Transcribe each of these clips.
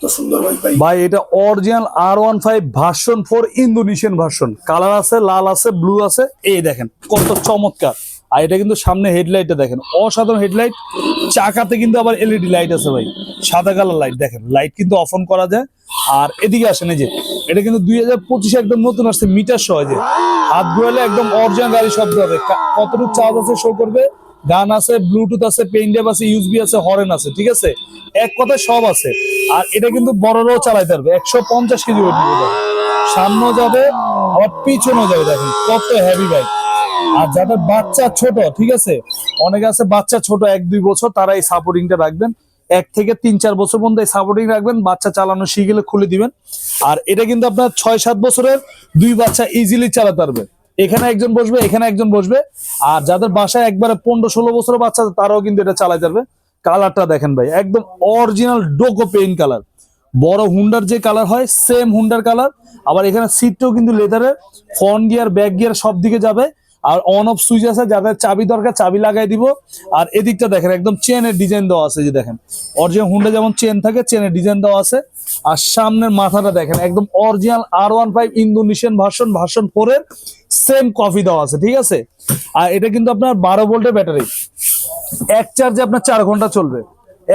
তো সুন্দর ভাই ভাই এটা original R15 version 4 Indonesian version, colour আছে, লাল আছে, ব্লু আছে। এই দেখেন কত চমৎকার। আর এটা কিন্তু সামনে হেডলাইটটা দেখেন, অসাধারণ হেডলাইট। চাকাতে কিন্তু আবার এলইডি লাইট আছে ভাই, সাদা কালার লাইট। দেখেন লাইট কিন্তু অফ অন করা যায়। আর এদিকে আসেন, এই যে এটা কিন্তু 2025 একদম নতুন আসছে, মিটার সহ। যে হাত ঘুরালে একদম অরিজিনাল গাড়ি শব্দ হবে। কতটুকু চার্জ আছে শো করবে, গান আছে, ব্লুটুথ আছে, পেন ড্রাইভ আছে, ইউএসবি আছে, হরেন আছে, ঠিক আছে, এক কথায় সব আছে। আর এটা কিন্তু বড়রাও চালাইতে পারবে, 150 কেজি ওয়েট নিবে। সামনেও যাবে আবার পিছনেও যাবে। দেখেন কত হেভি বাইক। আর যাদের বাচ্চা ছোট, ঠিক আছে, অনেকে আছে বাচ্চা ছোট 1-2 বছর, তারা এই সাপোর্টিংটা রাখবেন। 1 থেকে 3-4 বছর পর্যন্ত এই সাপোর্টিং রাখবেন, বাচ্চা চালানো শিখে গেলে খুলে দিবেন। আর এটা কিন্তু আপনার 6-7 বছরের 2 বাচ্চা ইজিলি চালাতে পারবে। এখানে একজন বসবে, এখানে একজন বসবে। আর যাদের বাসায় একবারে 15-16 বছরের বাচ্চা, তারাও কিন্তু এটা চালাতে পারবে। কালারটা দেখেন ভাই, একদম অরিজিনাল ডোকো পেইন্ট কালার। বড় হুন্ডার যে কালার হয় সেম হুন্ডার কালার। আবার এখানে সিটটাও কিন্তু লেদারের, ফ্রন্ট গিয়ার, ব্যাক গিয়ার সব দিকে যাবে। আর অন অফ সুইচ আছে, যাদের চাবি দরকার চাবি লাগাই দিব। আর এদিকটা দেখেন একদম চেনের ডিজাইন দেওয়া আছে, যে দেখেন অরিজিনাল হুন্ডা যেমন চেন থাকে, চেনের ডিজাইন দেওয়া আছে। আর সামনের মাথাটা দেখেন একদম অরিজিনাল R15 ইন্দোনেশিয়ান ভার্সন 4 এর সেম কফি দেওয়া আছে, ঠিক আছে। আর এটা কিন্তু আপনার 12 ভোল্টের ব্যাটারি, এক চার্জে আপনার 4 ঘন্টা চলবে।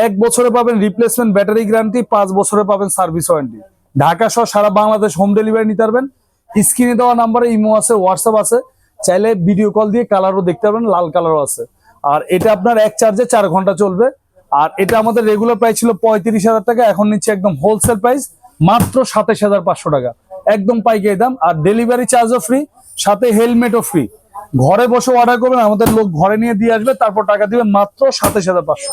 1 বছরে পাবেন রিপ্লেসমেন্ট ব্যাটারি গ্যারান্টি, 5 বছরে পাবেন সার্ভিস ওয়ারেন্টি। ঢাকা সহ সারা বাংলাদেশ হোম ডেলিভারি নিতে পারবেন। স্ক্রিনে দেওয়া নাম্বারে ইমো আছে, হোয়াটসঅ্যাপ আছে, চাইলে ভিডিও কল দিয়ে কালারও দেখতে পারবেন, লাল কালারও আছে। আর এটা আপনার এক চার্জে 4 ঘন্টা চলবে। আর এটা আমাদের রেগুলার প্রাইস ছিল 35,000 টাকা, এখন নিচ্ছে একদম হোলসেল প্রাইস মাত্র 27,500 টাকা, একদম পাইকারি দাম। আর ডেলিভারি চার্জও ফ্রি, সাথে হেলমেটও ফ্রি। ঘরে বসে অর্ডার করবেন, আমাদের লোক ঘরে নিয়ে দিয়ে আসবে, তারপর টাকা দিবেন মাত্র 27,500।